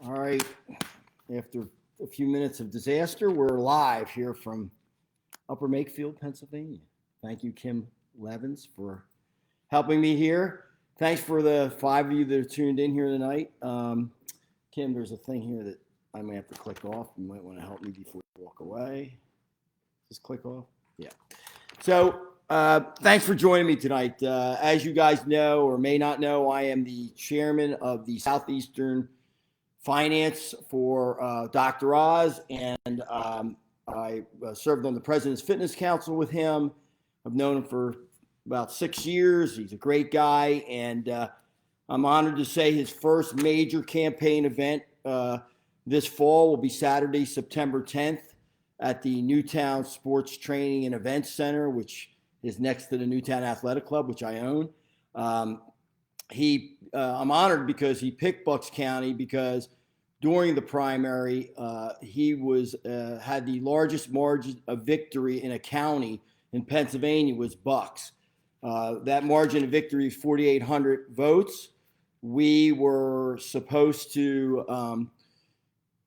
All right. After a few minutes of disaster, we're live here from Upper Makefield, Pennsylvania. Thank you, Kim Levins, for helping me here. Thanks for the 5 of you that are tuned in here tonight. Kim, there's a thing here that I may have to click off. You might want to help me before you walk away. Just click off? Yeah. So thanks for joining me tonight. As you guys know or may not know, I am the chairman of the Southeastern Finance for Dr. Oz, and I served on the President's Fitness Council with him. I've known him for about 6 years. He's a great guy, and I'm honored to say his first major campaign event this fall will be Saturday, September 10th at the Newtown Sports Training and Events Center, which is next to the Newtown Athletic Club, which I own. I'm honored because he picked Bucks County because during the primary, he had the largest margin of victory in a county in Pennsylvania was Bucks. That margin of victory is 4,800 votes. We were supposed to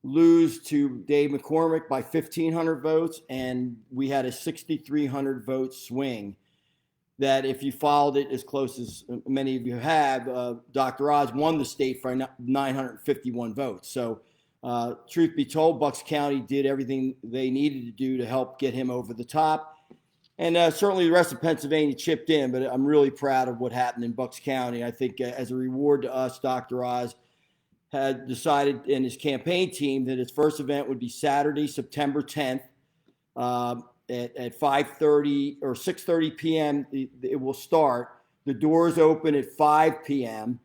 lose to Dave McCormick by 1,500 votes, and we had a 6,300 vote swing. That if you followed it as close as many of you have, Dr. Oz won the state for 951 votes. So truth be told, Bucks County did everything they needed to do to help get him over the top. And certainly the rest of Pennsylvania chipped in, but I'm really proud of what happened in Bucks County. I think as a reward to us, Dr. Oz had decided in his campaign team that his first event would be Saturday, September 10th. At 5:30 or 6:30 p.m. It will start. The doors open at 5 p.m.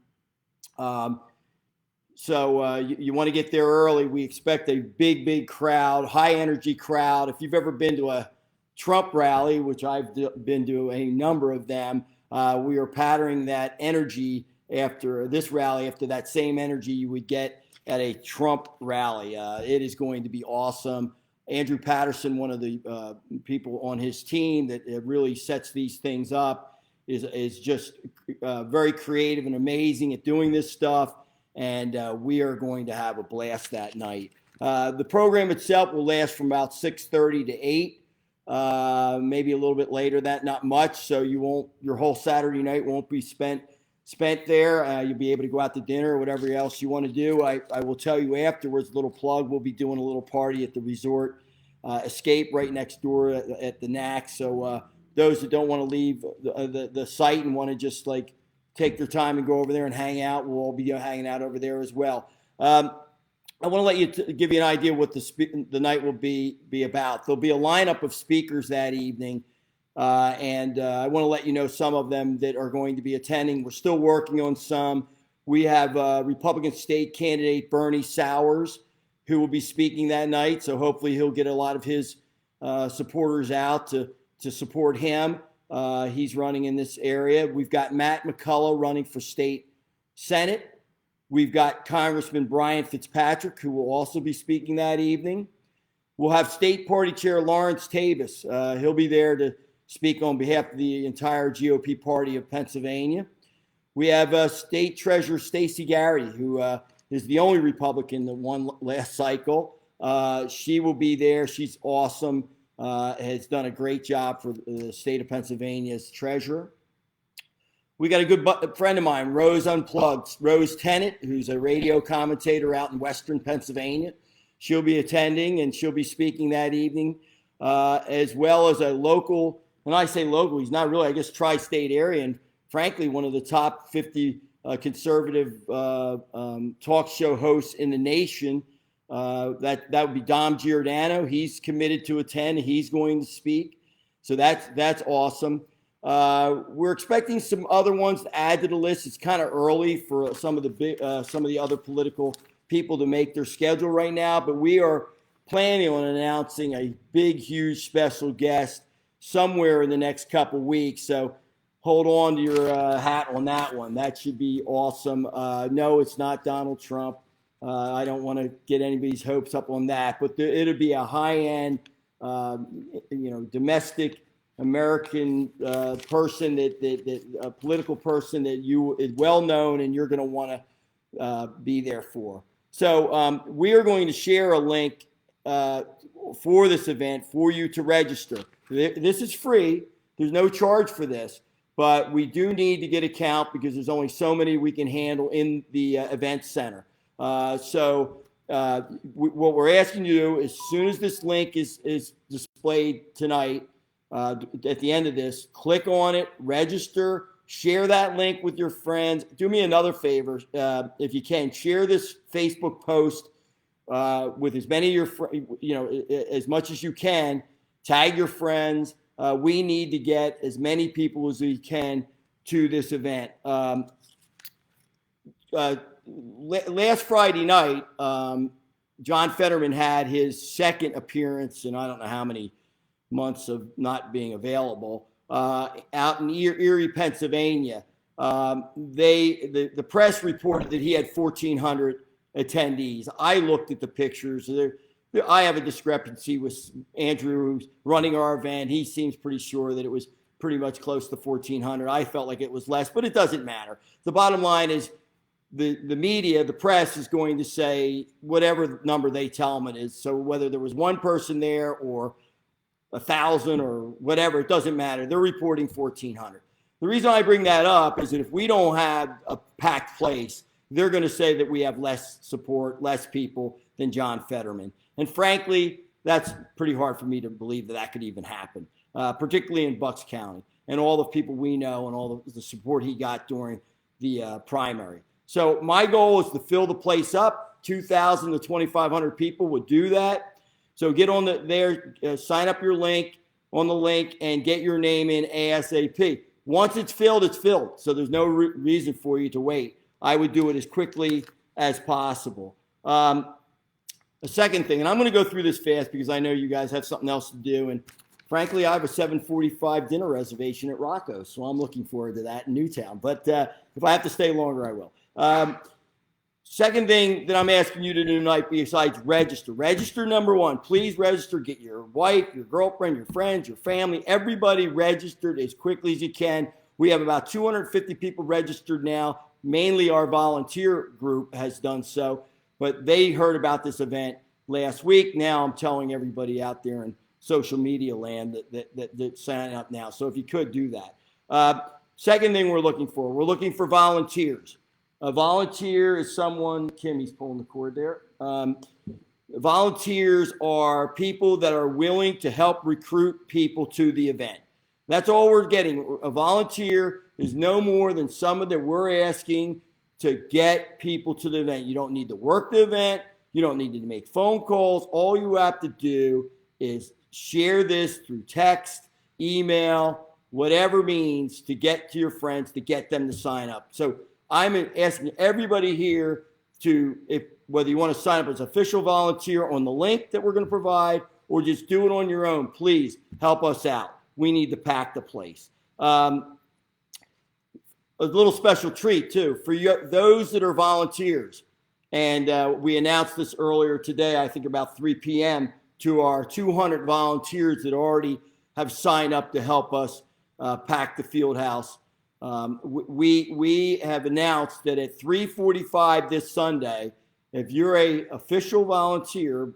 So you want to get there early. We expect a big crowd, high energy crowd. If you've ever been to a Trump rally, which I've been to a number of them, we are patterning that energy after this rally, after that same energy you would get at a Trump rally. It is going to be awesome. Andrew Patterson, one of the people on his team that really sets these things up, is just very creative and amazing at doing this stuff. And we are going to have a blast that night. The program itself will last from about 6:30 to 8, maybe a little bit later that, not much. So your whole Saturday night won't be spent there. You'll be able to go out to dinner or whatever else you want to do. I will tell you afterwards, a little plug, we'll be doing a little party at the resort Escape right next door at the NAC. So those that don't want to leave the site and want to just like take their time and go over there and hang out, we'll all be hanging out over there as well. I want to let you give you an idea what the night will be about. There'll be a lineup of speakers that evening. And I want to let you know some of them that are going to be attending. We're still working on some. We have Republican state candidate Bernie Sowers, who will be speaking that night. So hopefully he'll get a lot of his supporters out to support him. He's running in this area. We've got Matt McCullough running for state Senate. We've got Congressman Brian Fitzpatrick, who will also be speaking that evening. We'll have State Party Chair Lawrence Tabus. He'll be there to speak on behalf of the entire GOP party of Pennsylvania. We have State Treasurer Stacey Garrity, who is the only Republican that won last cycle. She will be there. She's awesome, has done a great job for the state of Pennsylvania's treasurer. We got a good friend of mine, Rose Unplugged, Rose Tennant, who's a radio commentator out in Western Pennsylvania. She'll be attending, and she'll be speaking that evening, as well as a local. When I say local, he's not really, I guess, tri-state area, and frankly, one of the top 50 conservative talk show hosts in the nation. That would be Dom Giordano. He's committed to attend. He's going to speak. So that's awesome. We're expecting some other ones to add to the list. It's kind of early for some of the other political people to make their schedule right now, but we are planning on announcing a big, huge special guest somewhere in the next couple weeks. So hold on to your hat on that one. That should be awesome. No, it's not Donald Trump. I don't want to get anybody's hopes up on that, but it'll be a high-end, domestic American person that a political person that you is well known and you're going to want to be there for. So we are going to share a link for this event for you to register. This is free. There's no charge for this, but we do need to get a count because there's only so many we can handle in the event center. What we're asking you to do, as soon as this link is displayed tonight, at the end of this, click on it, register, share that link with your friends. Do me another favor, if you can, share this Facebook post with as many of your friends, as much as you can. Tag your friends. We need to get as many people as we can to this event. Last Friday night, John Fetterman had his second appearance in I don't know how many months of not being available out in Erie, Pennsylvania. The press reported that he had 1,400 attendees. I looked at the pictures. I have a discrepancy with Andrew, who's running our event. He seems pretty sure that it was pretty much close to 1,400. I felt like it was less, but it doesn't matter. The bottom line is the media, the press, is going to say whatever number they tell them it is. So whether there was one person there or 1,000 or whatever, it doesn't matter. They're reporting 1,400. The reason I bring that up is that if we don't have a packed place, they're going to say that we have less support, less people than John Fetterman. And frankly, that's pretty hard for me to believe that could even happen, particularly in Bucks County and all the people we know and all the support he got during the primary. So my goal is to fill the place up. 2,000 to 2,500 people would do that. So get on there, sign up your link on the link and get your name in ASAP. Once it's filled, it's filled. So there's no reason for you to wait. I would do it as quickly as possible. A second thing, and I'm going to go through this fast because I know you guys have something else to do. And frankly, I have a 7:45 dinner reservation at Rocco's, so I'm looking forward to that in Newtown. But if I have to stay longer, I will. Second thing that I'm asking you to do tonight, besides register. Register, number one. Please register. Get your wife, your girlfriend, your friends, your family, everybody registered as quickly as you can. We have about 250 people registered now. Mainly our volunteer group has done so, but they heard about this event last week. Now I'm telling everybody out there in social media land that sign up now. So if you could do that. Second thing we're looking for volunteers. A volunteer is someone, Kimmy's pulling the cord there. Volunteers are people that are willing to help recruit people to the event. That's all we're getting. A volunteer is no more than someone that we're asking to get people to the event. You don't need to work the event. You don't need to make phone calls. All you have to do is share this through text, email, whatever means to get to your friends, to get them to sign up. So I'm asking everybody here to, whether you want to sign up as official volunteer on the link that we're going to provide or just do it on your own, please help us out. We need to pack the place. A little special treat too for you, those that are volunteers. And we announced this earlier today, I think about 3 p.m. to our 200 volunteers that already have signed up to help us pack the field house. We have announced that at 3:45 this Sunday, if you're a official volunteer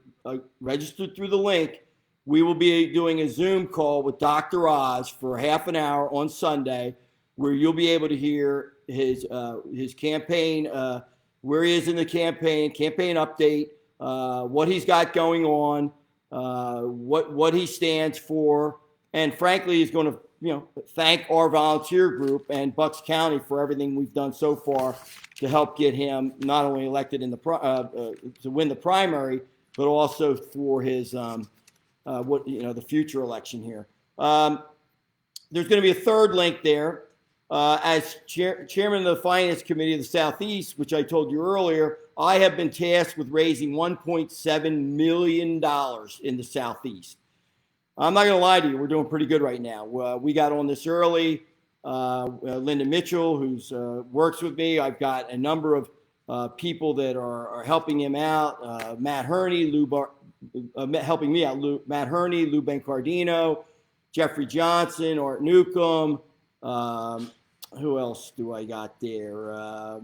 registered through the link, we will be doing a Zoom call with Dr. Oz for half an hour on Sunday, where you'll be able to hear his campaign, where he is in the campaign update, what he's got going on, what he stands for, and frankly, he's going to thank our volunteer group and Bucks County for everything we've done so far to help get him not only elected in to win the primary, but also for his the future election here. There's going to be a third link there. As chairman of the Finance Committee of the Southeast, which I told you earlier, I have been tasked with raising $1.7 million in the Southeast. I'm not going to lie to you. We're doing pretty good right now. We got on this early. Linda Mitchell, who's works with me. I've got a number of people that are helping him out. Matt Herney, helping me out. Matt Herney, Lou Bencardino, Jeffrey Johnson, Art Newcomb. Who else do I got there?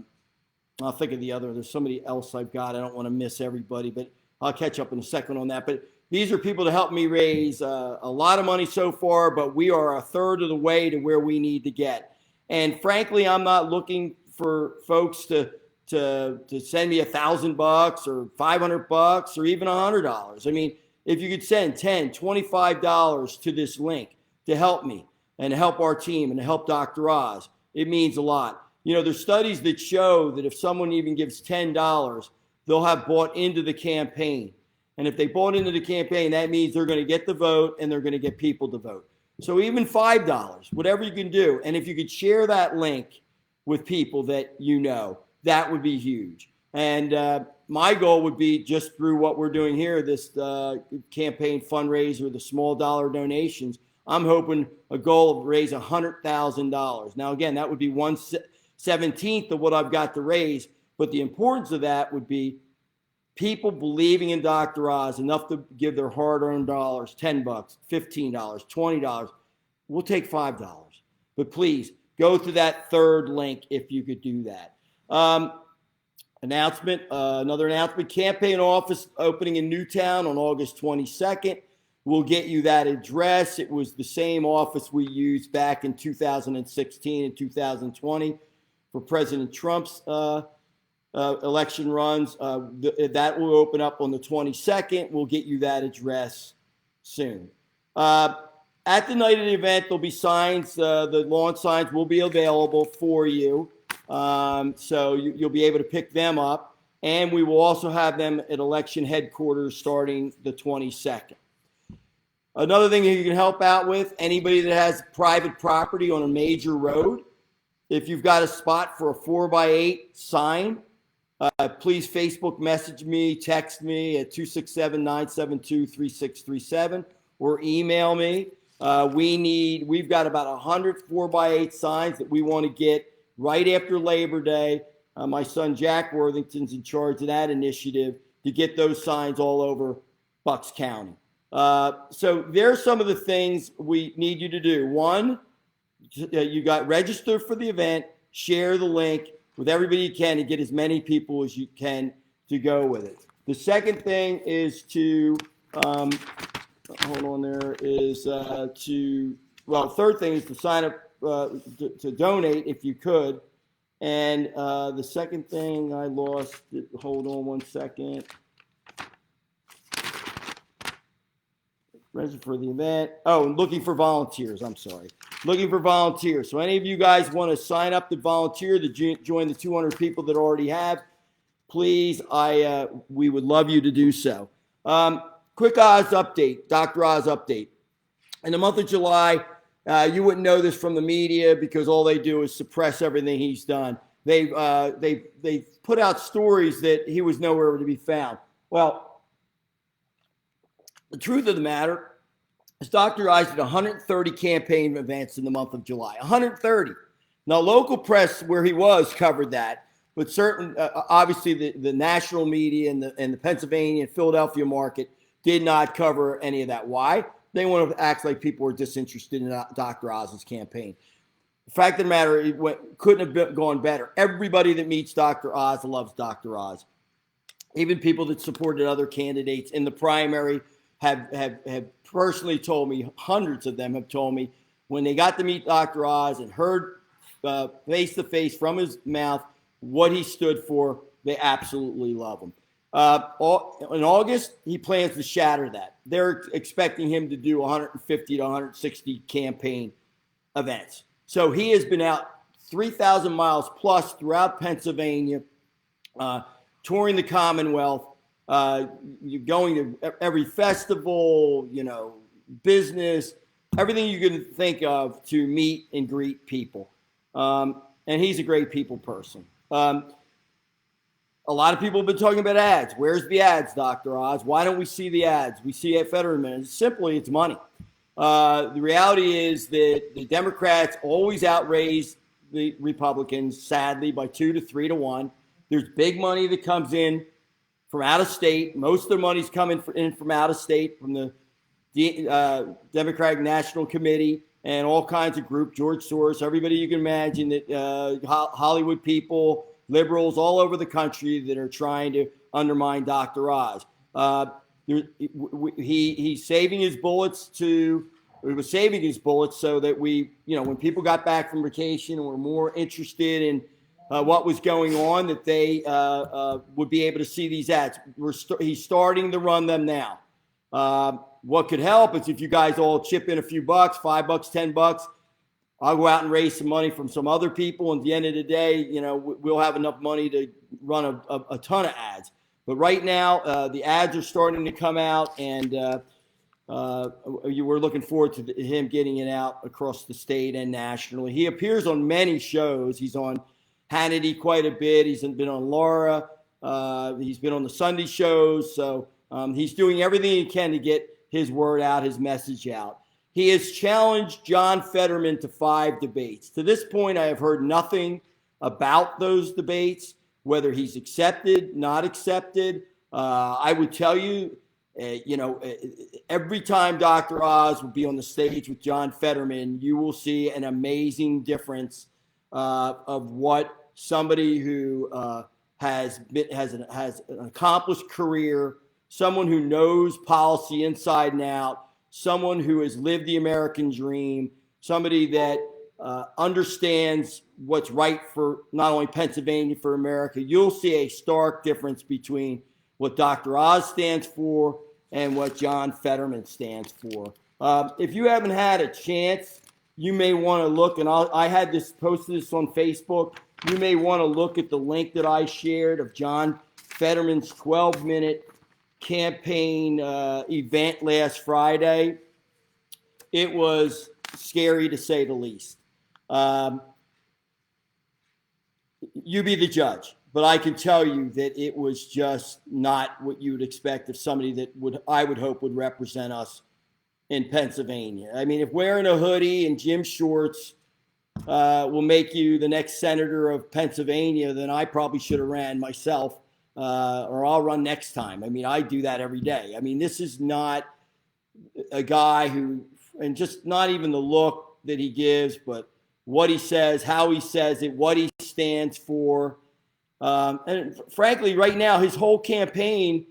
I'll think of the other. There's somebody else I've got. I don't want to miss everybody, but I'll catch up in a second on that. But these are people to help me raise a lot of money so far, but we are a third of the way to where we need to get. And frankly, I'm not looking for folks to send me $1,000 or $500 or even $100. I mean, if you could send $10, $25 to this link to help me and to help our team and to help Dr. Oz, it means a lot. You know, there's studies that show that if someone even gives $10, they'll have bought into the campaign. And if they bought into the campaign, that means they're going to get the vote and they're going to get people to vote. So even $5, whatever you can do. And if you could share that link with people that you know, that would be huge. And my goal would be just through what we're doing here, this campaign fundraiser, the small dollar donations, I'm hoping a goal of raise $100,000. Now, again, that would be 1/17 of what I've got to raise. But the importance of that would be people believing in Dr. Oz enough to give their hard-earned dollars, $10, $15, $20. We'll take $5. But please, go to that third link if you could do that. Another announcement, campaign office opening in Newtown on August 22nd. We'll get you that address. It was the same office we used back in 2016 and 2020 for President Trump's election runs. That will open up on the 22nd. We'll get you that address soon. At the night of the event, there'll be signs. The lawn signs will be available for you. So you'll be able to pick them up. And we will also have them at election headquarters starting the 22nd. Another thing that you can help out with, anybody that has private property on a major road, if you've got a spot for a 4x8 sign, please Facebook message me, text me at 267-972-3637 or email me. We've got about 100 4x8 signs that we want to get right after Labor Day. My son Jack Worthington's in charge of that initiative to get those signs all over Bucks County. So there's some of the things we need you to do. One, you got register for the event, share the link with everybody you can, and get as many people as you can to go with it. The second thing is to third thing is to sign up to donate if you could. And the second thing I lost, hold on one second. Register for the event. Oh, looking for volunteers. I'm sorry. Looking for volunteers. So any of you guys want to sign up to volunteer to join the 200 people that already have, please, we would love you to do so. Quick Oz update, Dr. Oz update. In the month of July, you wouldn't know this from the media because all they do is suppress everything he's done. They put out stories that he was nowhere to be found. Well, the truth of the matter is Dr. Oz did 130 campaign events in the month of July. 130. Now, local press where he was covered that, but obviously the national media and the Pennsylvania and Philadelphia market did not cover any of that. Why? They want to act like people were disinterested in Dr. Oz's campaign. The fact of the matter, couldn't have gone better. Everybody that meets Dr. Oz loves Dr. Oz. Even people that supported other candidates in the primary have personally told me, hundreds of them have told me, when they got to meet Dr. Oz and heard face-to-face from his mouth what he stood for, they absolutely love him. In August, he plans to shatter that. They're expecting him to do 150 to 160 campaign events. So he has been out 3,000 miles plus throughout Pennsylvania, touring the Commonwealth. You're going to every festival, business, everything you can think of to meet and greet people. And he's a great people person. A lot of people have been talking about ads. Where's the ads, Dr. Oz? Why don't we see the ads? We see at Fetterman. Simply, it's money. The reality is that the Democrats always outraise the Republicans, sadly, by 2 to 3 to 1. There's big money that comes in from out of state. Most of their money's coming in from out of state, from the Democratic National Committee and all kinds of groups, George Soros, everybody you can imagine, that Hollywood people, liberals all over the country that are trying to undermine Dr. Oz. He's saving his bullets we were saving his bullets so that when people got back from vacation and were more interested in what was going on, that they would be able to see these ads. He's starting to run them now. What could help is if you guys all chip in a few bucks, $5, $10. I'll go out and raise some money from some other people. And at the end of the day, we'll have enough money to run a ton of ads. But right now, the ads are starting to come out, and we're looking forward to him getting it out across the state and nationally. He appears on many shows. He's on Hannity quite a bit. He's been on Laura. He's been on the Sunday shows. So he's doing everything he can to get his word out, his message out. He has challenged John Fetterman to 5 debates. To this point, I have heard nothing about those debates, whether he's accepted, not accepted. I would tell you, every time Dr. Oz will be on the stage with John Fetterman, you will see an amazing difference of what somebody who has an accomplished career, someone who knows policy inside and out, someone who has lived the American dream, somebody that understands what's right for not only Pennsylvania, for America. You'll see a stark difference between what Dr. Oz stands for and what John Fetterman stands for. If you haven't had a chance, you may want to look, and I had posted this on Facebook. You may want to look at the link that I shared of John Fetterman's 12-minute campaign event last Friday. It was scary to say the least. You be the judge, but I can tell you that it was just not what you would expect of somebody that I would hope would represent us in Pennsylvania. I mean, if wearing a hoodie and gym shorts will make you the next senator of Pennsylvania, then I probably should have ran myself. Or I'll run next time. I mean, I do that every day. I mean, this is not a guy who, and just not even the look that he gives, but what he says, how he says it, what he stands for. And frankly, right now, his whole campaign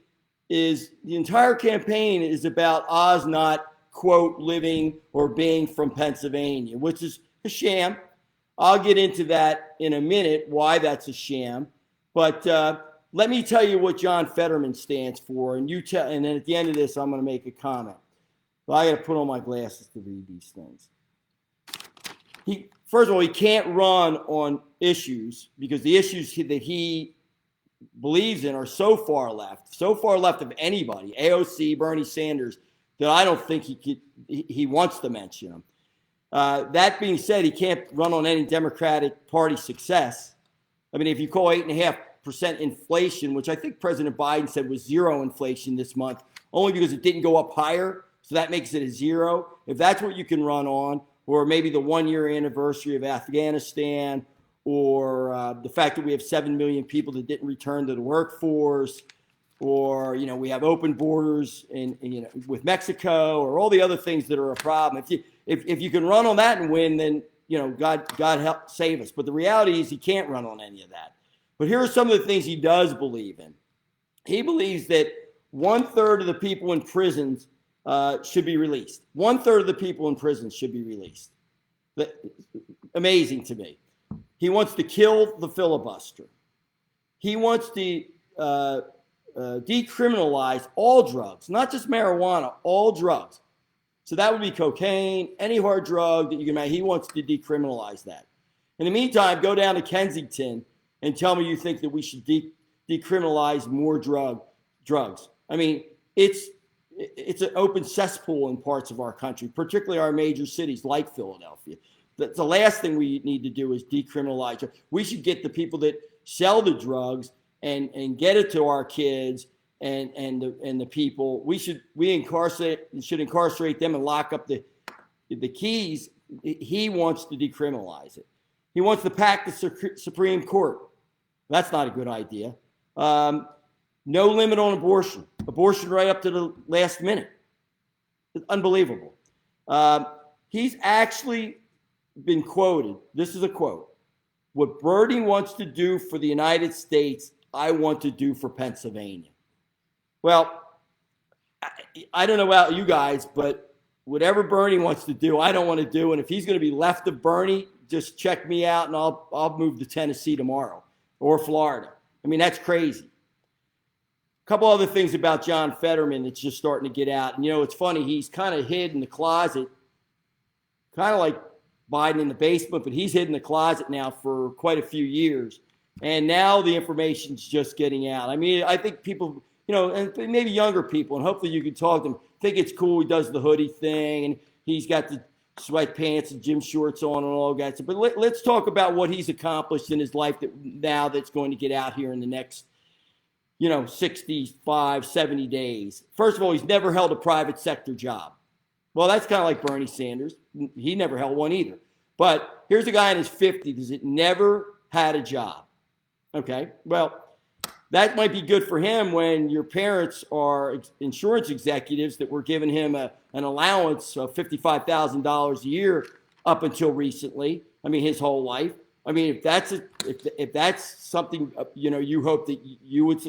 the entire campaign is about Oz not, quote, living or being from Pennsylvania, which is a sham. I'll get into that in a minute, why that's a sham. But let me tell you what John Fetterman stands for, and then at the end of this, I'm going to make a comment. But I got to put on my glasses to read these things. First of all, he can't run on issues because the issues that he believes in are so far left of anybody, AOC, Bernie Sanders, that I don't think he wants to mention them. That being said, he can't run on any Democratic Party success. I mean, if you call 8.5% inflation, which I think President Biden said was zero inflation this month, only because it didn't go up higher, so that makes it a zero. If that's what you can run on, or maybe the 1-year anniversary of Afghanistan, or the fact that we have 7 million people that didn't return to the workforce, or we have open borders with Mexico, or all the other things that are a problem. If you can run on that and win, then God help save us. But the reality is he can't run on any of that. But here are some of the things he does believe in. He believes that 1/3 of the people in prisons should be released. 1/3 of the people in prisons should be released. Amazing to me. He wants to kill the filibuster. He wants to decriminalize all drugs, not just marijuana, all drugs. So that would be cocaine, any hard drug that you can make. He wants to decriminalize that. In the meantime, go down to Kensington and tell me you think that we should decriminalize more drugs. I mean, it's an open cesspool in parts of our country, particularly our major cities like Philadelphia. The last thing we need to do is decriminalize it. We should get the people that sell the drugs and get it to our kids and the people. We should incarcerate them and lock up the keys. He wants to decriminalize it. He wants to pack the Supreme Court. That's not a good idea. No limit on abortion. Abortion right up to the last minute. It's unbelievable. He's actually been quoted. This is a quote. What Bernie wants to do for the United States, I want to do for Pennsylvania. Well, I don't know about you guys, but whatever Bernie wants to do, I don't want to do. And if he's going to be left of Bernie, just check me out and I'll move to Tennessee tomorrow or Florida. I mean, that's crazy. A couple other things about John Fetterman that's just starting to get out. And, it's funny. He's kind of hid in the closet, kind of like Biden in the basement, but he's hid in the closet now for quite a few years. And now the information's just getting out. I mean, I think people, and maybe younger people, and hopefully you can talk to them, think it's cool. He does the hoodie thing, and he's got the sweatpants and gym shorts on and all that. But let's talk about what he's accomplished in his life that's going to get out here in the next, 65, 70 days. First of all, he's never held a private sector job. Well, that's kind of like Bernie Sanders. He never held one either. But here's a guy in his 50s that never had a job. Okay, well, that might be good for him when your parents are insurance executives that were giving him an allowance of $55,000 a year up until recently. I mean, his whole life. I mean, if that's something you hope that you would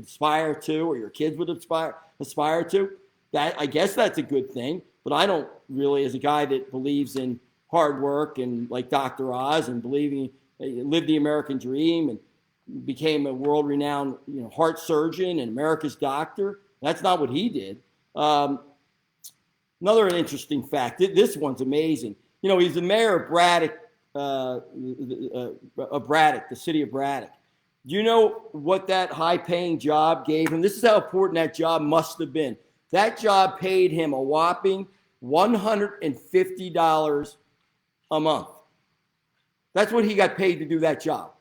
aspire to, or your kids would aspire to, that I guess that's a good thing. But I don't really, as a guy that believes in hard work and like Dr. Oz and lived the American dream and became a world-renowned heart surgeon and America's doctor. That's not what he did. Another interesting fact. This one's amazing. He's the mayor of Braddock, the city of Braddock. Do you know what that high-paying job gave him? This is how important that job must have been. That job paid him a whopping $150 a month. That's what he got paid to do that job.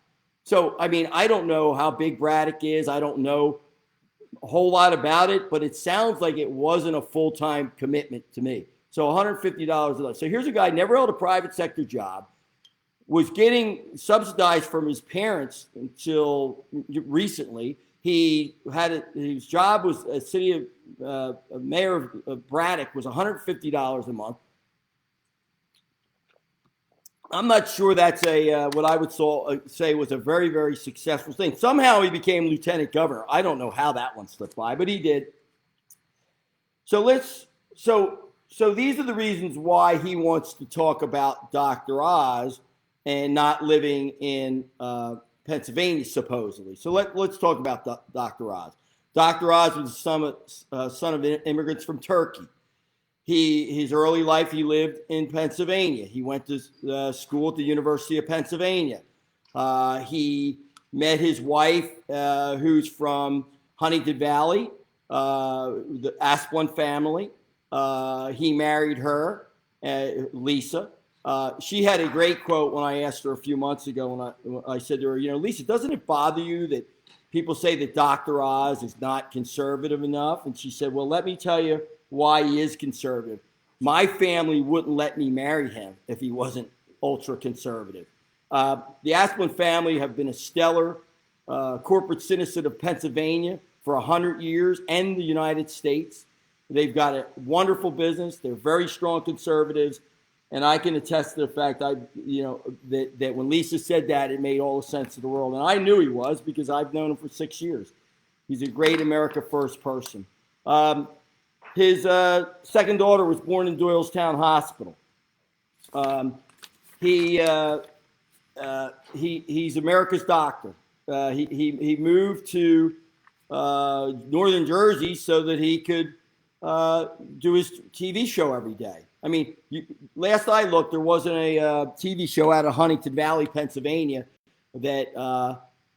So, I mean, I don't know how big Braddock is. I don't know a whole lot about it, but it sounds like it wasn't a full-time commitment to me. So $150 a month. So here's a guy, never held a private sector job, was getting subsidized from his parents until recently. His job was mayor of Braddock was $150 a month. I'm not sure that's what I would say was a very, very successful thing. Somehow he became lieutenant governor. I don't know how that one slipped by, but he did. So these are the reasons why he wants to talk about Dr. Oz and not living in Pennsylvania, supposedly. So let's talk about Dr. Oz. Dr. Oz was the son of immigrants from Turkey. His early life, he lived in Pennsylvania. He went to school at the University of Pennsylvania. He met his wife, who's from Huntington Valley, the Asplund family. He married her, Lisa. She had a great quote when I asked her a few months ago when I said to her, Lisa, doesn't it bother you that people say that Dr. Oz is not conservative enough? And she said, well, let me tell you why he is conservative. My family wouldn't let me marry him if he wasn't ultra conservative. The Asplund family have been a stellar corporate citizen of Pennsylvania for 100 years and the United States. They've got a wonderful business. They're very strong conservatives. And I can attest to the fact that when Lisa said that, it made all the sense in the world. And I knew he was because I've known him for 6 years. He's a great America First person. His second daughter was born in Doylestown Hospital. He's America's doctor. He moved to northern Jersey so that he could do his TV show every day. I mean, last I looked, there wasn't a TV show out of Huntington Valley, Pennsylvania, that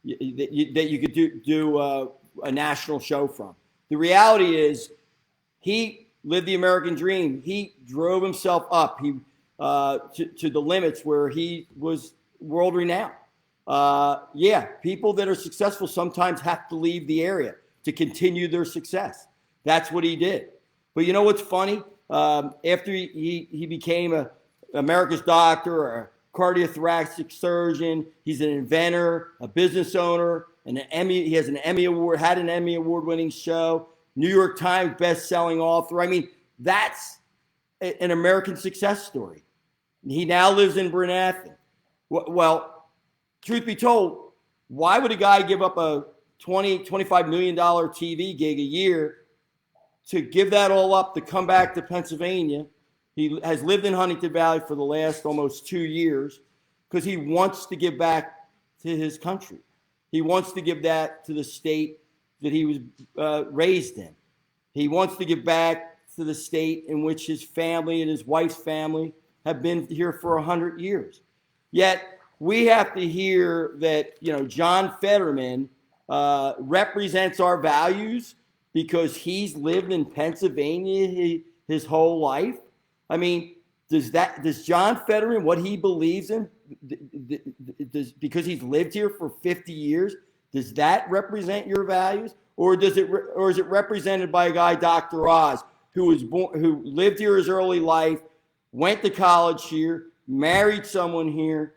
you could do a national show from. The reality is, he lived the American dream. He drove himself up to the limits where he was world renowned. People that are successful sometimes have to leave the area to continue their success. That's what he did. But you know what's funny? After he became America's doctor or a cardiothoracic surgeon, he's an inventor, a business owner, he has an Emmy Award, had an Emmy Award-winning show. New York Times best-selling author. I mean, that's an American success story. He now lives in Bernathen. Well, truth be told, why would a guy give up a $25 million TV gig a year to give that all up to come back to Pennsylvania? He has lived in Huntington Valley for the last almost 2 years because he wants to give back to his country. He wants to give that to the state that he was raised in. He wants to give back to the state in which his family and his wife's family have been here for 100 years. Yet we have to hear that, John Fetterman represents our values because he's lived in Pennsylvania his whole life. I mean, does John Fetterman, what he believes in, because he's lived here for 50 years, does that represent your values? Or is it represented by a guy, Dr. Oz, who lived here his early life, went to college here, married someone here,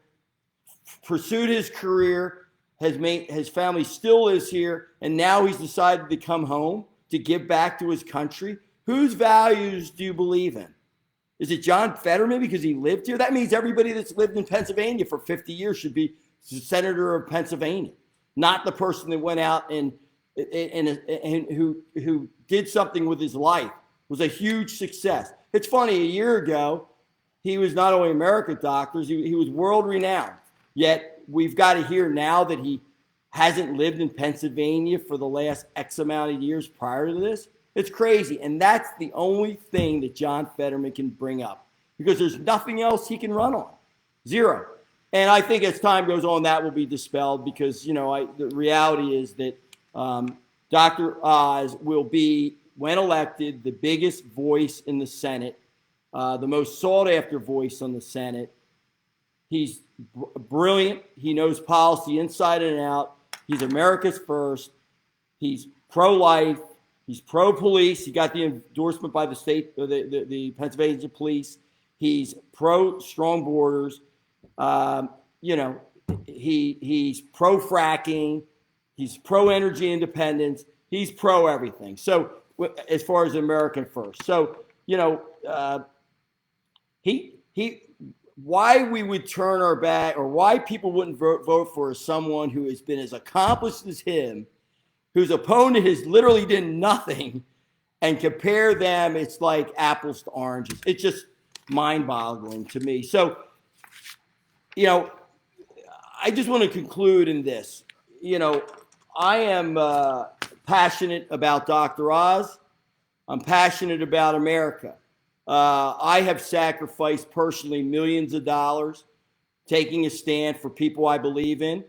pursued his career, his family still is here, and now he's decided to come home to give back to his country? Whose values do you believe in? Is it John Fetterman because he lived here? That means everybody that's lived in Pennsylvania for 50 years should be senator of Pennsylvania, not the person that went out and who did something with his life. It was a huge success. It's funny, a year ago, he was not only American doctors, he was world renowned. Yet we've got to hear now that he hasn't lived in Pennsylvania for the last X amount of years prior to this. It's crazy. And that's the only thing that John Fetterman can bring up because there's nothing else he can run on. Zero. And I think as time goes on, that will be dispelled because, the reality is that Dr. Oz will be, when elected, the biggest voice in the Senate, the most sought-after voice on the Senate. He's brilliant. He knows policy inside and out. He's America's first. He's pro-life. He's pro-police. He got the endorsement by the state, the Pennsylvania police. He's pro-strong borders. He's pro-fracking. He's pro-energy independence. He's pro-everything. So as far as American first. So, why we would turn our back or why people wouldn't vote for someone who has been as accomplished as him, whose opponent has literally done nothing, and compare them, it's like apples to oranges. It's just mind-boggling to me. So, I just want to conclude in this. I am passionate about Dr. Oz. I'm passionate about America. I have sacrificed personally millions of dollars taking a stand for people I believe in.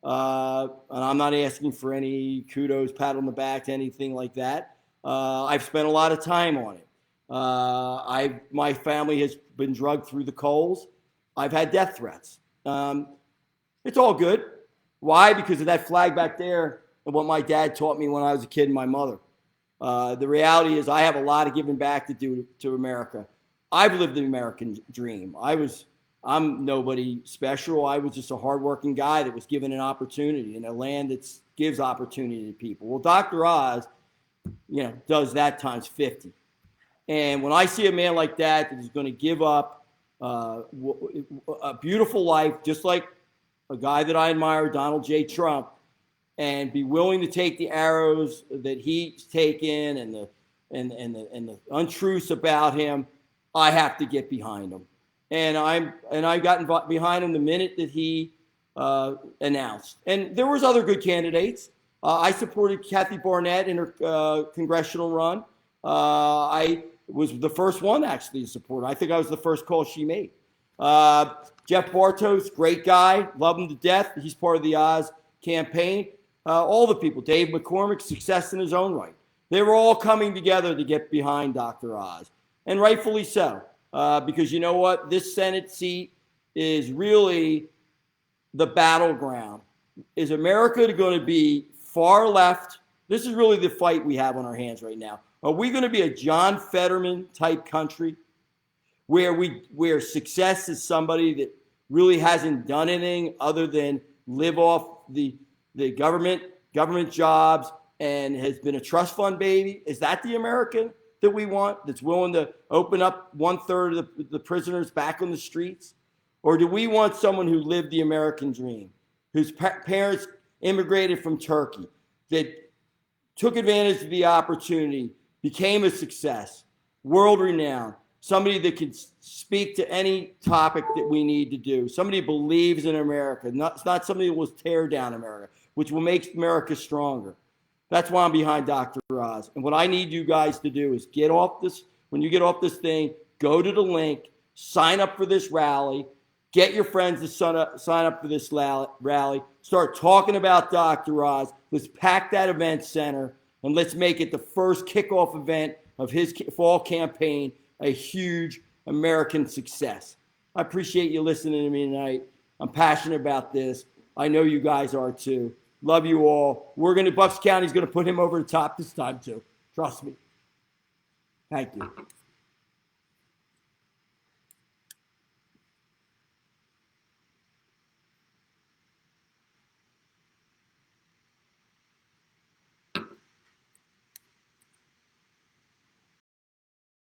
And I'm not asking for any kudos, pat on the back, anything like that. I've spent a lot of time on it. My family has been drugged through the coals. I've had death threats. It's all good. Why? Because of that flag back there and what my dad taught me when I was a kid and my mother. The reality is I have a lot of giving back to do to America. I've lived the American dream. I'm nobody special. I was just a hardworking guy that was given an opportunity in a land that gives opportunity to people. Well, Dr. Oz, does that times 50. And when I see a man like that is going to give up a beautiful life, just like a guy that I admire, Donald J. Trump, and be willing to take the arrows that he's taken and the untruths about him, I have to get behind him. And I got behind him the minute that he announced. And there was other good candidates. I supported Kathy Barnett in her congressional run. I was the first one actually to support her. I think I was the first call she made. Jeff Bartos, great guy, love him to death. He's part of the Oz campaign. All the people, Dave McCormick, success in his own right. They were all coming together to get behind Dr. Oz, and rightfully so, because you know what? This Senate seat is really the battleground. Is America going to be far left? This is really the fight we have on our hands right now. Are we going to be a John Fetterman type country where success is somebody that really hasn't done anything other than live off the government jobs and has been a trust fund baby? Is that the American that we want, that's willing to open up 1/3 of the prisoners back on the streets? Or do we want someone who lived the American dream? whose parents immigrated from Turkey, that took advantage of the opportunity, became a success, world renowned, somebody that can speak to any topic that we need to do, somebody who believes in America, it's not somebody that will tear down America, which will make America stronger. That's why I'm behind Dr. Oz. And what I need you guys to do is get off this, when you get off this thing, go to the link, sign up for this rally, get your friends to sign up for this rally, start talking about Dr. Oz. Let's pack that event center, and let's make it the first kickoff event of his fall campaign, a huge American success. I appreciate you listening to me tonight. I'm passionate about this. I know you guys are too. Love you all. Bucks County's going to put him over the top this time too. Trust me. Thank you.